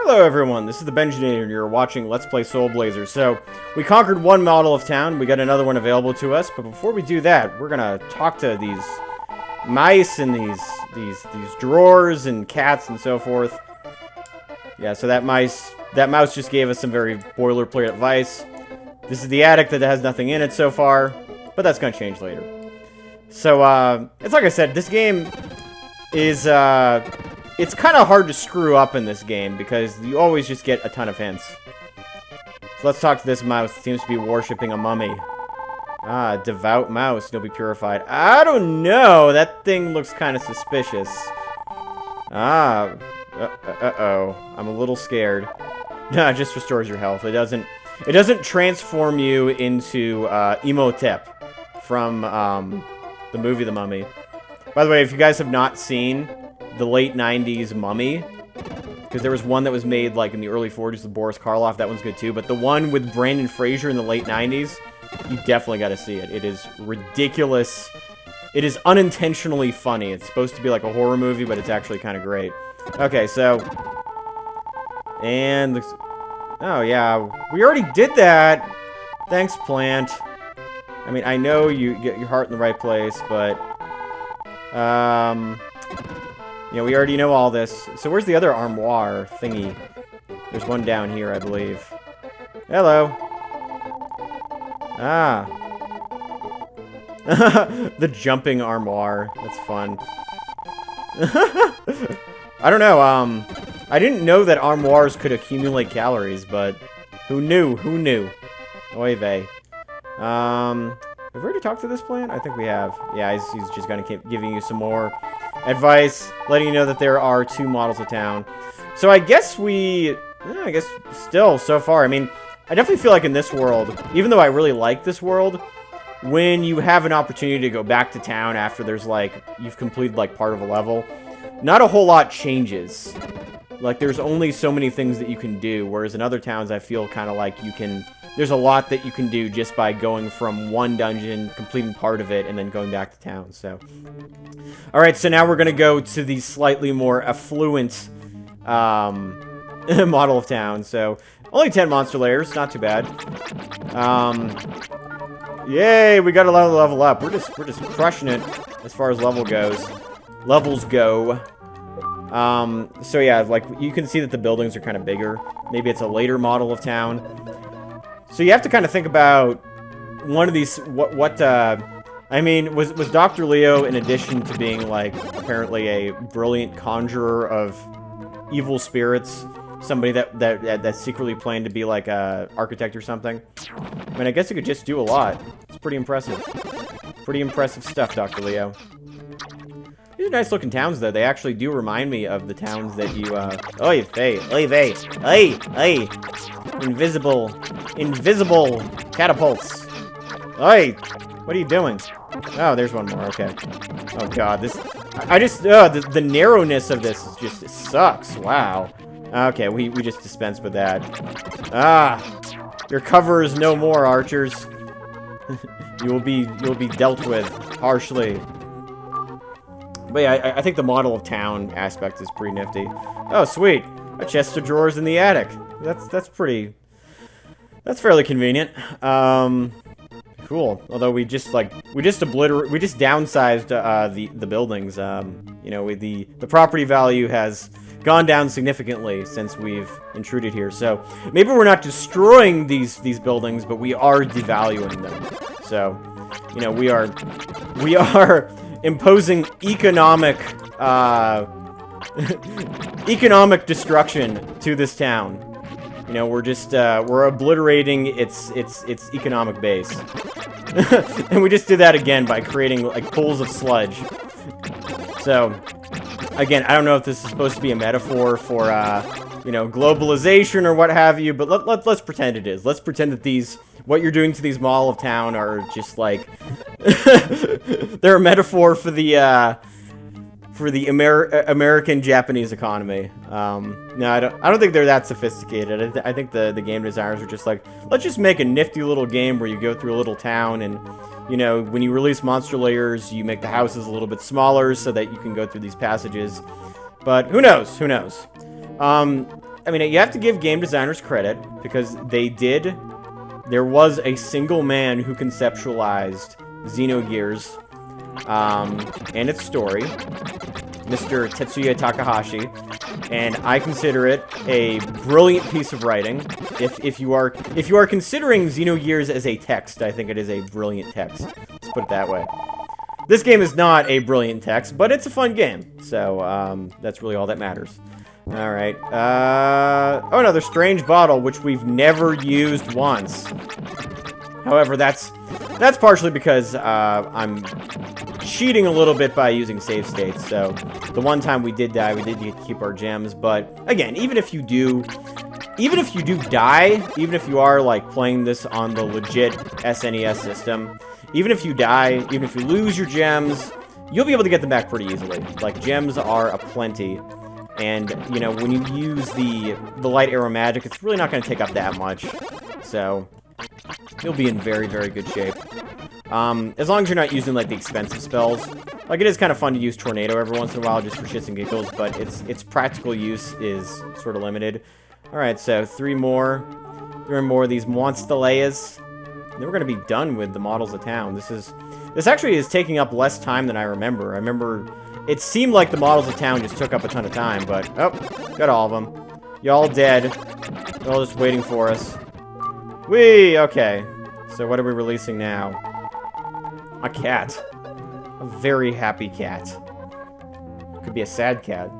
Hello everyone, this is the Benjinator and you're watching Let's Play Soul Blazer. So, we conquered one model of town, we got another one available to us, but before we do that, we're gonna talk to these mice and these drawers and cats and so forth. Yeah, so that mouse just gave us some very boilerplate advice. This is the attic that has nothing in it so far, but that's gonna change later. So, it's like I said, this game is, it's kind of hard to screw up in this game because you always just get a ton of hints. So let's talk to this mouse. It seems to be worshipping a mummy. Ah, devout mouse. You'll be purified. I don't know. That thing looks kind of suspicious. Ah. Uh-oh. I'm a little scared. Nah, it just restores your health. It doesn't transform you into Emotep from the movie The Mummy. By the way, if you guys have not seen the late 90s Mummy, because there was one that was made like in the early 40s with Boris Karloff, that one's good too, but the one with Brandon Fraser in the late 90s, you definitely got to see it. It is ridiculous. It is unintentionally funny. It's supposed to be like a horror movie, but it's actually kind of great. Okay, so, and oh yeah, we already did that. Thanks, plant. I mean, I know you get your heart in the right place, but yeah, we already know all this. So where's the other armoire thingy? There's one down here, I believe. Hello. Ah. The jumping armoire. That's fun. I don't know, I didn't know that armoires could accumulate calories, but who knew? Who knew? Oy vey. Have we already talked to this plant? I think we have. Yeah, he's just gonna keep giving you some more advice, letting you know that there are 2 models of town. So I guess I guess still, so far, I mean, I definitely feel like in this world, even though I really like this world, when you have an opportunity to go back to town after there's like, you've completed like part of a level, not a whole lot changes. Like, there's only so many things that you can do, whereas in other towns I feel kind of like there's a lot that you can do just by going from one dungeon, completing part of it, and then going back to town, so. Alright, so now we're gonna go to the slightly more affluent, model of town, so. Only 10 monster layers, not too bad. Yay, we got a lot of level up. We're just crushing it as far as levels go. So yeah, like, you can see that the buildings are kind of bigger. Maybe it's a later model of town. So you have to kind of think about one of these, I mean, was Dr. Leo, in addition to being, like, apparently a brilliant conjurer of evil spirits, somebody that secretly planned to be, like, a architect or something? I mean, I guess he could just do a lot. It's pretty impressive. Pretty impressive stuff, Dr. Leo. These are nice-looking towns, though. They actually do remind me of the towns that you, Oy vey, oy vey, oy. Invisible catapults. Oi! What are you doing? Oh, there's one more. Okay. Oh god, the narrowness of this is just, it sucks. Wow. Okay, we just dispensed with that. Ah! Your cover is no more, archers. you will be dealt with harshly. But yeah, I think the model of town aspect is pretty nifty. Oh, sweet. A chest of drawers in the attic. That's fairly convenient. Cool. Although we just downsized the buildings. You know, the property value has gone down significantly since we've intruded here. So maybe we're not destroying these buildings, but we are devaluing them. So, you know, we are imposing economic economic destruction to this town. You know, we're obliterating its economic base. And we just did that again by creating, like, pools of sludge. So, again, I don't know if this is supposed to be a metaphor for, you know, globalization or what have you, but let's pretend it is. Let's pretend that what you're doing to these mall of town are just, like, they're a metaphor for the American-Japanese economy. No, I don't think they're that sophisticated. I think the game designers are just like, let's just make a nifty little game where you go through a little town and, you know, when you release monster layers, you make the houses a little bit smaller so that you can go through these passages. But who knows? Who knows? I mean, you have to give game designers credit, because there was a single man who conceptualized Xenogears, and its story, Mr. Tetsuya Takahashi, and I consider it a brilliant piece of writing. If you are considering Xenogears as a text, I think it is a brilliant text. Let's put it that way. This game is not a brilliant text, but it's a fun game, so that's really all that matters. All right. Oh, another strange bottle, which we've never used once. However, that's partially because I'm cheating a little bit by using save states. So the one time we did die, we did get to keep our gems. But again, even if you do die, even if you are like playing this on the legit SNES system, even if you die, even if you lose your gems, you'll be able to get them back pretty easily. Like, gems are aplenty. And, you know, when you use the light arrow magic, it's really not going to take up that much. So, you'll be in very, very good shape. As long as you're not using, like, the expensive spells. Like, it is kind of fun to use Tornado every once in a while just for shits and giggles, but its practical use is sort of limited. Alright, so 3 more of these Monstaleas. Then we're going to be done with the models of town. This actually is taking up less time than I remember. I remember it seemed like the models of town just took up a ton of time, but, oh, got all of them. Y'all dead. They're all just waiting for us. Whee! Okay. So what are we releasing now? A cat. A very happy cat. Could be a sad cat.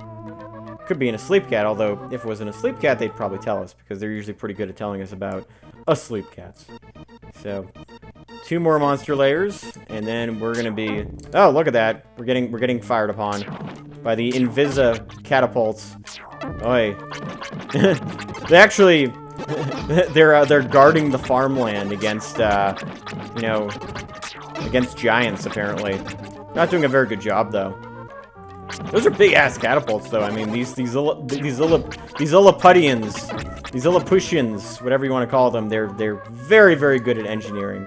Could be an asleep cat, although if it was an asleep cat, they'd probably tell us, because they're usually pretty good at telling us about asleep cats. So, 2 more monster layers, and then we're gonna be... Oh, look at that. We're getting fired upon by the Invisa catapults. Oi. They actually... they're guarding the farmland against, you know, against giants, apparently. Not doing a very good job, though. Those are big-ass catapults, though. I mean, these Illiputians, whatever you want to call them, they're very, very good at engineering.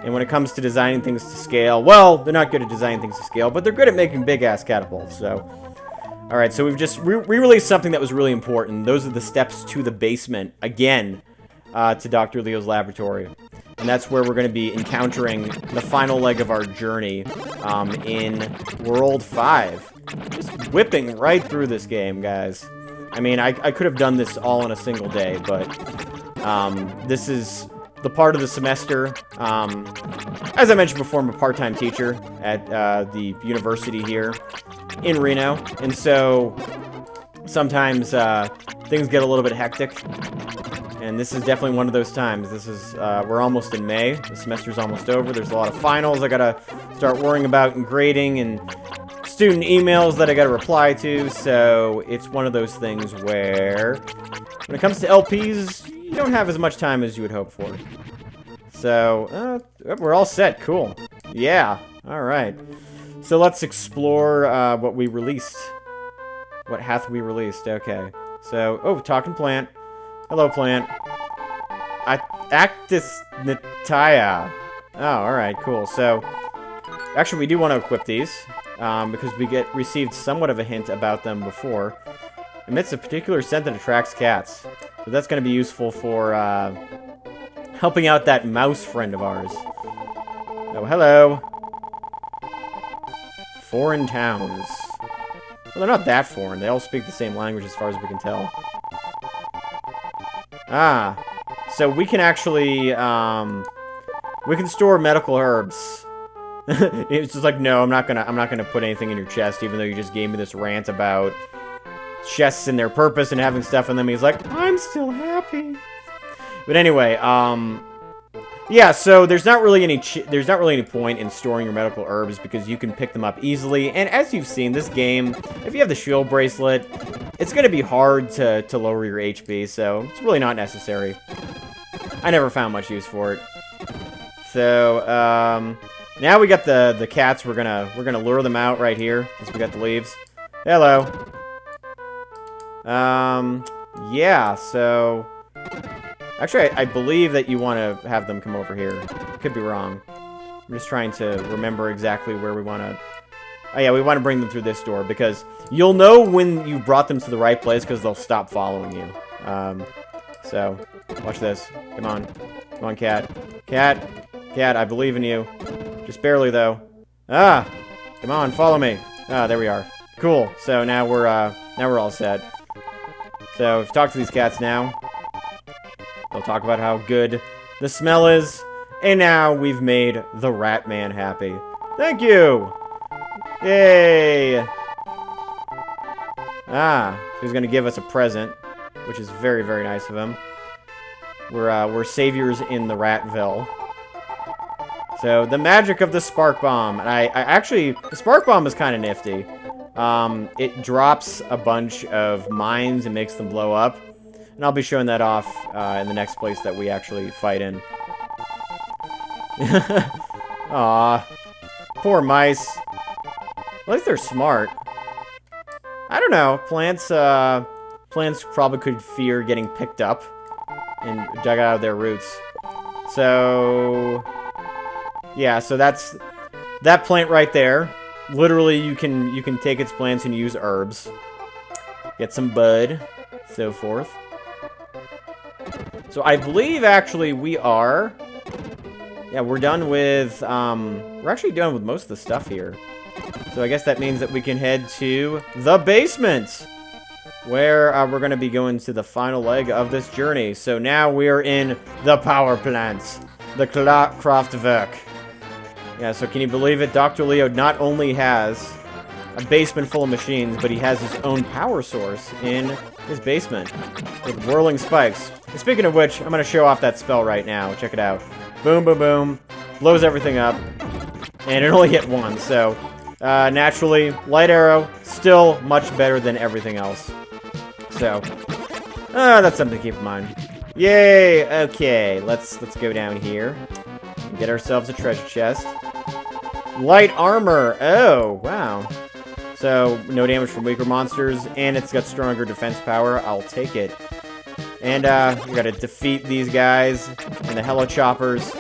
And when it comes to designing things to scale, well, they're not good at designing things to scale, but they're good at making big-ass catapults, so... Alright, so we've just re-released something that was really important. Those are the steps to the basement, again, to Dr. Leo's laboratory. And that's where we're going to be encountering the final leg of our journey in World 5. Just whipping right through this game, guys. I mean, I could have done this all in a single day, but this is the part of the semester. As I mentioned before, I'm a part-time teacher at the university here in Reno, and so sometimes things get a little bit hectic. And this is definitely one of those times. This is, we're almost in May. The semester's almost over. There's a lot of finals I gotta start worrying about and grading, and student emails that I gotta reply to, so it's one of those things where, when it comes to LPs, you don't have as much time as you would hope for. So, we're all set. Cool. Yeah. Alright. So let's explore, what we released. What hath we released? Okay. So, oh, talking plant. Hello, plant. Actis Nataya. Oh, alright, cool. So, actually, we do want to equip these, because we received somewhat of a hint about them before. Emits a particular scent that attracts cats. So that's going to be useful for, helping out that mouse friend of ours. Oh, hello. Foreign towns. Well, they're not that foreign. They all speak the same language as far as we can tell. Ah, so we can actually, we can store medical herbs. It's just like, no, I'm not gonna put anything in your chest, even though you just gave me this rant about chests and their purpose and having stuff in them. He's like, I'm still happy. But anyway, yeah, so there's not really any point in storing your medical herbs because you can pick them up easily. And as you've seen, this game, if you have the shield bracelet, it's going to be hard to lower your HP, so it's really not necessary. I never found much use for it. So, now we got the cats. We're gonna lure them out right here since we got the leaves. Hello. Yeah, so actually, I believe that you want to have them come over here. Could be wrong. I'm just trying to remember exactly where we want to... Oh yeah, we want to bring them through this door, because you'll know when you brought them to the right place, because they'll stop following you. So, watch this. Come on. Come on, cat. Cat! Cat, I believe in you. Just barely, though. Ah! Come on, follow me. Ah, there we are. Cool. So now we're all set. So, we've talked to these cats now. They'll talk about how good the smell is. And now we've made the Rat Man happy. Thank you! Yay! Ah, he's gonna give us a present, which is very, very nice of him. We're saviors in the Ratville. So, the magic of the Spark Bomb. And I actually, the Spark Bomb is kind of nifty. It drops a bunch of mines and makes them blow up. And I'll be showing that off in the next place that we actually fight in. Aw. Poor mice. At least they're smart. I don't know. Plants probably could fear getting picked up and dug out of their roots. So, yeah, so that's that plant right there. Literally, you can take its plants and use herbs. Get some bud, so forth. So I believe actually we are. Yeah, we're done with. We're actually done with most of the stuff here. So I guess that means that we can head to the basement, where we're going to be going to the final leg of this journey. So now we're in the power plants, the Kraftwerk. Yeah, so can you believe it? Dr. Leo not only has a basement full of machines, but he has his own power source in his basement with whirling spikes. And speaking of which, I'm going to show off that spell right now. Check it out. Boom, boom, boom. Blows everything up. And it only hit one, so naturally, light arrow, still much better than everything else. So, that's something to keep in mind. Yay! Okay, let's go down here and get ourselves a treasure chest. Light armor. Oh, wow. So, no damage from weaker monsters, and it's got stronger defense power. I'll take it. And, we gotta defeat these guys and the Hello Choppers.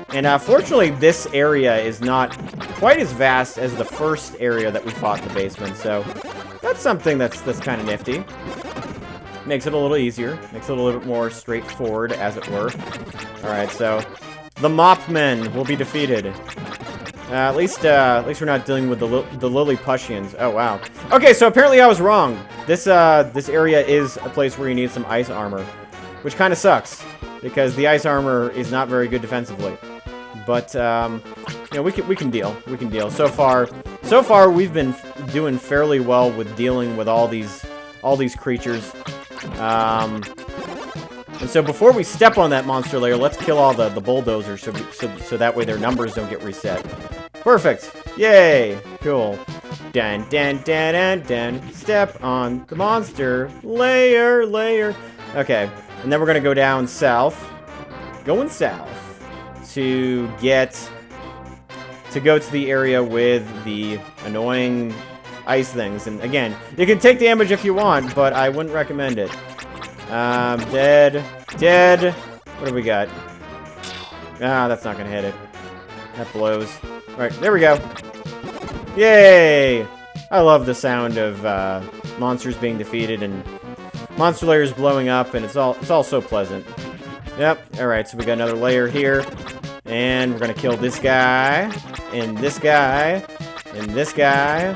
And, fortunately, this area is not quite as vast as the first area that we fought in the basement, so that's something that's kind of nifty. Makes it a little easier. Makes it a little bit more straightforward, as it were. Alright, so the Mopmen will be defeated. At least we're not dealing with the Lilliputians. Oh, wow. Okay, so apparently I was wrong. This area is a place where you need some ice armor, which kind of sucks, because the ice armor is not very good defensively. But, you know, we can deal. We can deal. So far, we've been doing fairly well with dealing with all these creatures. And so before we step on that monster layer, let's kill all the bulldozers so that way their numbers don't get reset. Perfect. Yay. Cool. Dun, dun, dun, dun, dun. Step on the monster layer. Okay. And then we're going to go down south. Going south. To go to the area with the annoying ice things. And again, you can take damage if you want, but I wouldn't recommend it. Dead. What have we got? Ah, that's not gonna hit it. That blows. Alright, there we go. Yay! I love the sound of monsters being defeated and monster layers blowing up, and it's all so pleasant. Yep, alright, so we got another layer here. And we're gonna kill this guy, and this guy, and this guy,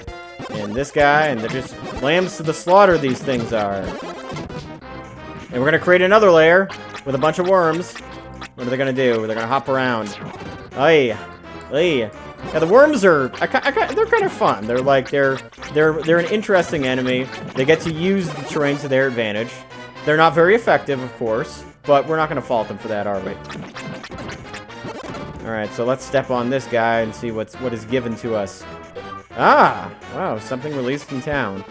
and this guy, and they're just lambs to the slaughter, these things are. And we're gonna create another layer with a bunch of worms. What are they gonna do? They're gonna hop around. Ay. Yeah, the worms are, they're kind of fun. They're like, they're an interesting enemy. They get to use the terrain to their advantage. They're not very effective, of course, but we're not gonna fault them for that, are we? Alright, so let's step on this guy and see what is given to us. Ah! Wow, something released in town.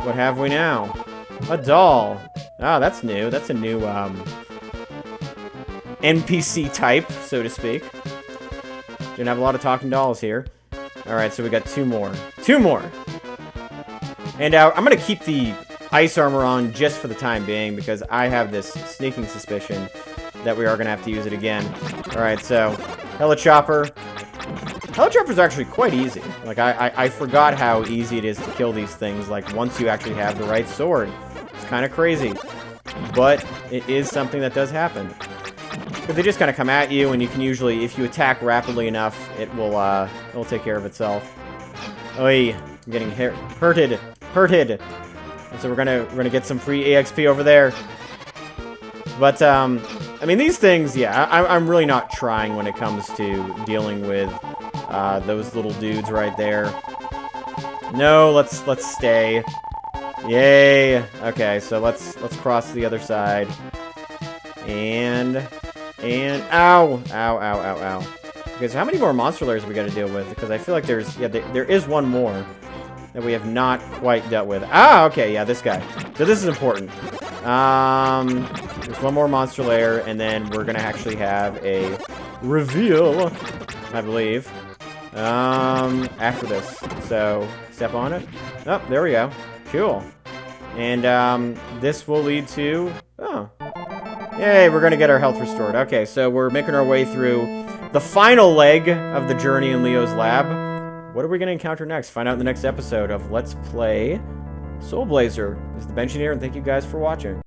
What have we now? A doll. Ah, that's new. That's a new, NPC type, so to speak. Didn't have a lot of talking dolls here. Alright, so we got two more. And I'm gonna keep the ice armor on just for the time being, because I have this sneaking suspicion that we are gonna have to use it again. Alright, so Helichopper. Helichopper's actually quite easy. Like, I forgot how easy it is to kill these things, like, once you actually have the right sword. It's kind of crazy. but it is something that does happen. Because they just kind of come at you, and you can usually, if you attack rapidly enough, it'll take care of itself. Oi, I'm getting hurted. And so we're gonna get some free EXP over there. But I mean, these things, yeah, I'm really not trying when it comes to dealing with those little dudes right there. No, let's stay. Yay. Okay, so let's cross to the other side. And ow. Okay, so how many more monster layers we got to deal with? Because I feel like there is one more that we have not quite dealt with. Ah, okay, yeah, this guy. So this is important. There's one more monster layer, and then we're gonna actually have a reveal, I believe. After this. So step on it. Oh, there we go. Cool. And this will lead to yay, we're gonna get our health restored. Okay, so we're making our way through the final leg of the journey in Leo's lab. What are we gonna encounter next? Find out in the next episode of Let's Play Soul Blazer. This is the Bench Engineer, and thank you guys for watching.